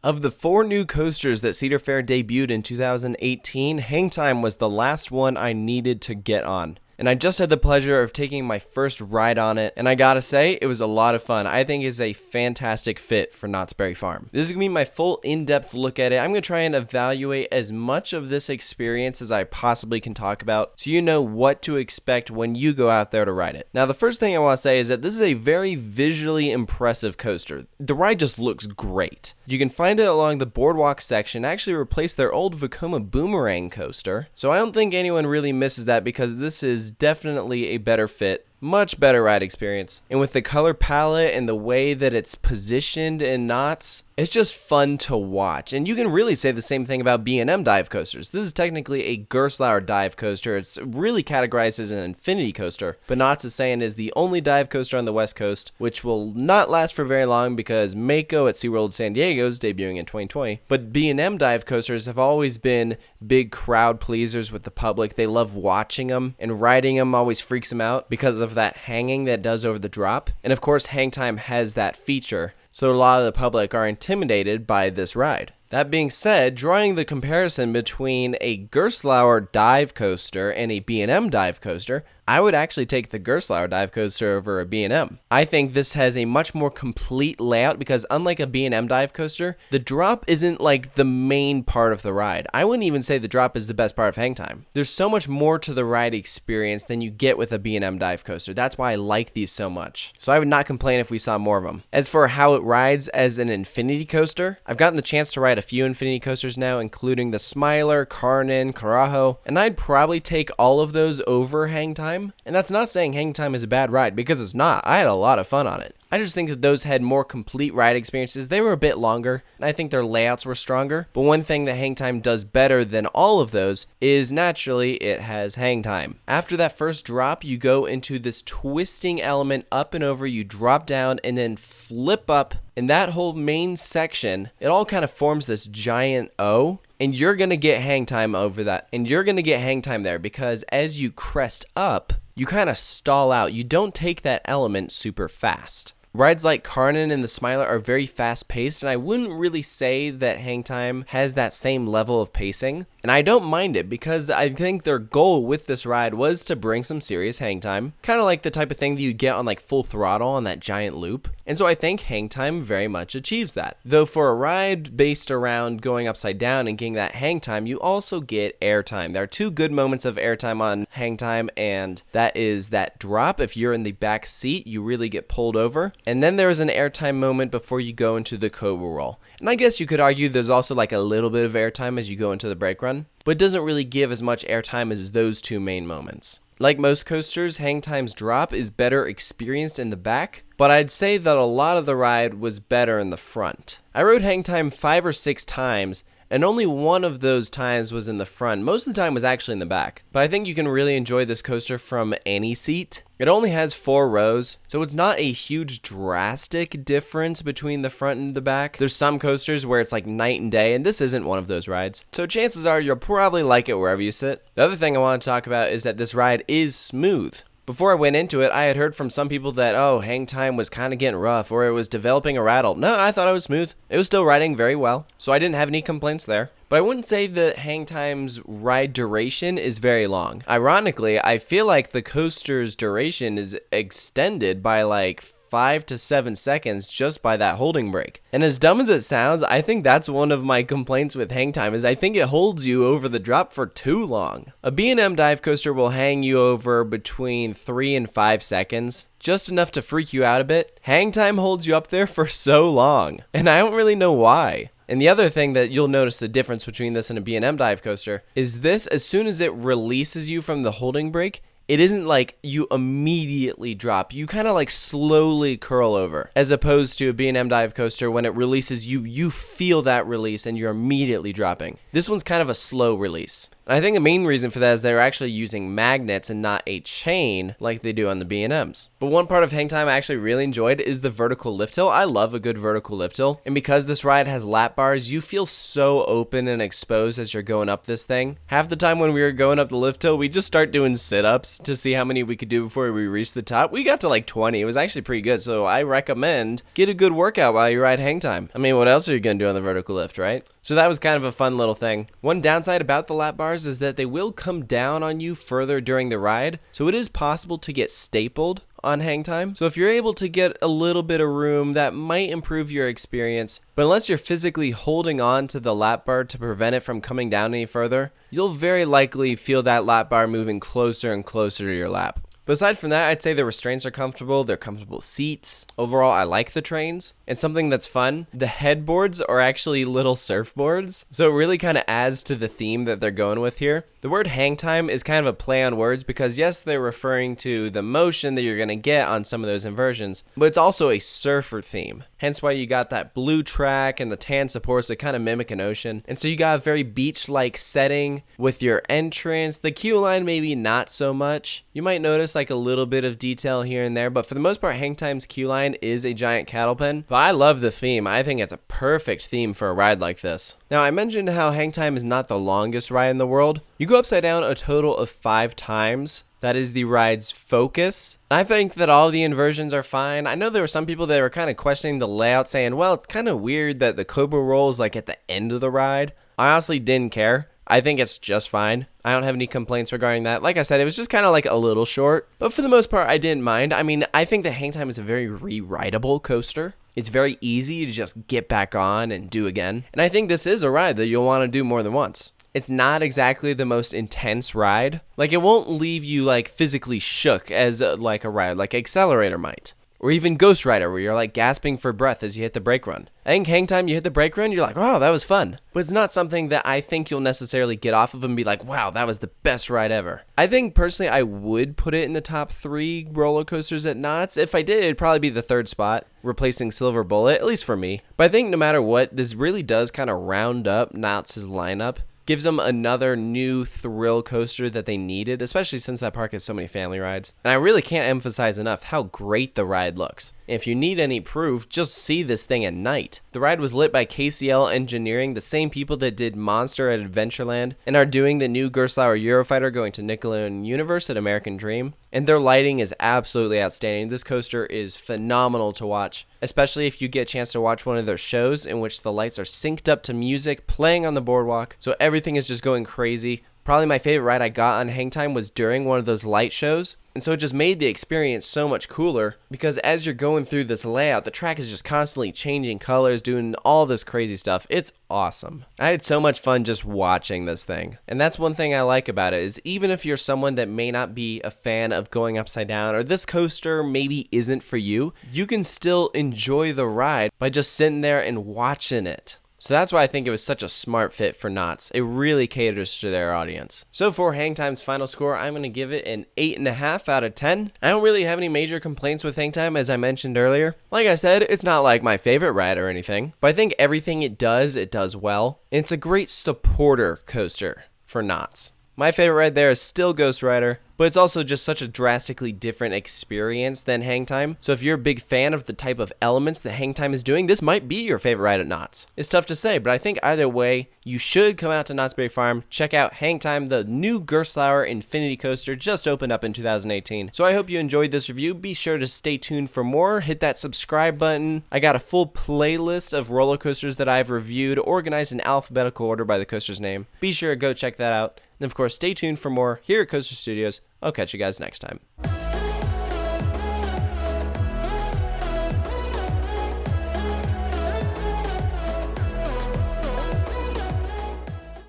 Of the 4 new coasters that Cedar Fair debuted in 2018, Hangtime was the last one I needed to get on. And I just had the pleasure of taking my first ride on it, and I gotta say, it was a lot of fun. I think it's a fantastic fit for Knott's Berry Farm. This is gonna be my full in-depth look at it. I'm gonna try and evaluate as much of this experience as I possibly can talk about, so you know what to expect when you go out there to ride it. Now, the first thing I wanna say is that this is a very visually impressive coaster. The ride just looks great. You can find it along the boardwalk section. Actually replaced their old Vekoma Boomerang coaster, so I don't think anyone really misses that because this is definitely a better fit. Much better ride experience. And with the color palette and the way that it's positioned in knots, it's just fun to watch. And you can really say the same thing about B&M dive coasters. This is technically a Gerstlauer dive coaster. It's really categorized as an infinity coaster, but Knott's is saying is the only dive coaster on the West Coast, which will not last for very long because Mako at SeaWorld San Diego is debuting in 2020. But B&M dive coasters have always been big crowd pleasers with the public. They love watching them, and riding them always freaks them out because of that hanging that does over the drop. And of course, Hangtime has that feature, so a lot of the public are intimidated by this ride. That being said, drawing the comparison between a Gerstlauer dive coaster and a B&M dive coaster, I would actually take the Gerstlauer dive coaster over a B&M. I think this has a much more complete layout because unlike a B&M dive coaster, the drop isn't like the main part of the ride. I wouldn't even say the drop is the best part of Hangtime. There's so much more to the ride experience than you get with a B&M dive coaster. That's why I like these so much. So I would not complain if we saw more of them. As for how it rides as an infinity coaster, I've gotten the chance to ride a few infinity coasters now, including the Smiler, Carnan, Carajo, and I'd probably take all of those over Hangtime. And that's not saying Hangtime is a bad ride, because it's not. I had a lot of fun on it. I just think that those had more complete ride experiences. They were a bit longer, and I think their layouts were stronger. But one thing that Hangtime does better than all of those is naturally it has Hangtime. After that first drop, you go into this twisting element up and over. You drop down and then flip up. And that whole main section, it all kind of forms this giant O. And you're going to get Hangtime over that. And you're going to get Hangtime there because as you crest up, you kind of stall out. You don't take that element super fast. Rides like Carnan and the Smiler are very fast-paced, and I wouldn't really say that Hangtime has that same level of pacing. And I don't mind it because I think their goal with this ride was to bring some serious Hangtime, kind of like the type of thing that you get on like Full Throttle on that giant loop. And so I think Hangtime very much achieves that. Though for a ride based around going upside down and getting that Hangtime, you also get airtime. There are 2 good moments of airtime on Hangtime, and that is that drop. If you're in the back seat, you really get pulled over. And then there is an airtime moment before you go into the cobra roll. And I guess you could argue there's also like a little bit of airtime as you go into the brake run, but it doesn't really give as much airtime as those 2 main moments. Like most coasters, Hangtime's drop is better experienced in the back, but I'd say that a lot of the ride was better in the front. I rode Hangtime 5 or 6 times, and only one of those times was in the front. Most of the time was actually in the back. But I think you can really enjoy this coaster from any seat. It only has 4 rows, so it's not a huge drastic difference between the front and the back. There's some coasters where it's like night and day, and this isn't one of those rides. So chances are you'll probably like it wherever you sit. The other thing I want to talk about is that this ride is smooth. Before I went into it, I had heard from some people that, oh, Hangtime was kind of getting rough or it was developing a rattle. No, I thought it was smooth. It was still riding very well, so I didn't have any complaints there. But I wouldn't say that Hangtime's ride duration is very long. Ironically, I feel like the coaster's duration is extended by like 5 to 7 seconds just by that holding brake. And as dumb as it sounds, I think that's one of my complaints with Hangtime is I think it holds you over the drop for too long. A B&M dive coaster will hang you over between 3 and 5 seconds, just enough to freak you out a bit. Hangtime holds you up there for so long, and I don't really know why. And the other thing that you'll notice the difference between this and a B&M dive coaster is this, as soon as it releases you from the holding brake, it isn't like you immediately drop. You kind of like slowly curl over, as opposed to a B&M dive coaster when it releases you, you feel that release and you're immediately dropping. This one's kind of a slow release. And I think the main reason for that is they're actually using magnets and not a chain like they do on the B&Ms. But one part of Hangtime I actually really enjoyed is the vertical lift hill. I love a good vertical lift hill. And because this ride has lap bars, you feel so open and exposed as you're going up this thing. Half the time when we were going up the lift hill, we just start doing sit-ups us to see how many we could do before we reached the top. We got to like 20. It was actually pretty good. So I recommend get a good workout while you ride Hangtime. I mean, what else are you going to do on the vertical lift, right? So that was kind of a fun little thing. One downside about the lap bars is that they will come down on you further during the ride. So it is possible to get stapled on Hangtime. So if you're able to get a little bit of room, that might improve your experience. But unless you're physically holding on to the lap bar to prevent it from coming down any further, you'll very likely feel that lap bar moving closer and closer to your lap. But aside from that, I'd say the restraints are comfortable. They're comfortable seats. Overall, I like the trains. And something that's fun, the headboards are actually little surfboards. So it really kind of adds to the theme that they're going with here. The word Hangtime is kind of a play on words because yes, they're referring to the motion that you're going to get on some of those inversions, but it's also a surfer theme. Hence why you got that blue track and the tan supports that kind of mimic an ocean. And so you got a very beach-like setting with your entrance. The queue line maybe not so much. You might notice like a little bit of detail here and there, but for the most part, Hangtime's queue line is a giant cattle pen. But I love the theme. I think it's a perfect theme for a ride like this. Now, I mentioned how Hangtime is not the longest ride in the world. You go upside down a total of 5 times. That is the ride's focus. I think that all the inversions are fine. I know there were some people that were kind of questioning the layout, saying, well, it's kind of weird that the Cobra roll is like at the end of the ride. I honestly didn't care. I think it's just fine. I don't have any complaints regarding that. Like I said, it was just kind of like a little short, but for the most part, I didn't mind. I mean, I think the Hangtime is a very rewritable coaster. It's very easy to just get back on and do again. And I think this is a ride that you'll want to do more than once. It's not exactly the most intense ride. Like, it won't leave you like physically shook as like a ride like Accelerator might. Or even Ghost Rider, where you're like gasping for breath as you hit the brake run. I think Hangtime, you hit the brake run, you're like, wow, that was fun. But it's not something that I think you'll necessarily get off of and be like, wow, that was the best ride ever. I think personally I would put it in the top 3 roller coasters at Knott's. If I did, it'd probably be the 3rd spot, replacing Silver Bullet, at least for me. But I think no matter what, this really does kind of round up Knott's lineup. Gives them another new thrill coaster that they needed, especially since that park has so many family rides. And I really can't emphasize enough how great the ride looks. If you need any proof, just see this thing at night. The ride was lit by KCL Engineering, the same people that did Monster at Adventureland, and are doing the new Gerstlauer Eurofighter going to Nickelodeon Universe at American Dream. And their lighting is absolutely outstanding. This coaster is phenomenal to watch, especially if you get a chance to watch one of their shows in which the lights are synced up to music playing on the boardwalk. So everything is just going crazy. Probably my favorite ride I got on Hangtime was during one of those light shows. And so it just made the experience so much cooler because as you're going through this layout, the track is just constantly changing colors, doing all this crazy stuff. It's awesome. I had so much fun just watching this thing. And that's one thing I like about it is even if you're someone that may not be a fan of going upside down or this coaster maybe isn't for you, you can still enjoy the ride by just sitting there and watching it. So that's why I think it was such a smart fit for Knott's. It really caters to their audience. So for Hangtime's final score, I'm going to give it an 8.5 out of 10. I don't really have any major complaints with Hangtime, as I mentioned earlier. Like I said, it's not like my favorite ride or anything, but I think everything it does well. And it's a great supporter coaster for Knott's. My favorite ride there is still Ghost Rider, but it's also just such a drastically different experience than Hangtime. So if you're a big fan of the type of elements that Hangtime is doing, this might be your favorite ride at Knott's. It's tough to say, but I think either way, you should come out to Knott's Berry Farm, check out Hangtime, the new Gerstlauer Infinity Coaster just opened up in 2018. So I hope you enjoyed this review. Be sure to stay tuned for more. Hit that subscribe button. I got a full playlist of roller coasters that I've reviewed, organized in alphabetical order by the coaster's name. Be sure to go check that out. And of course, stay tuned for more here at Coaster Studios. I'll catch you guys next time.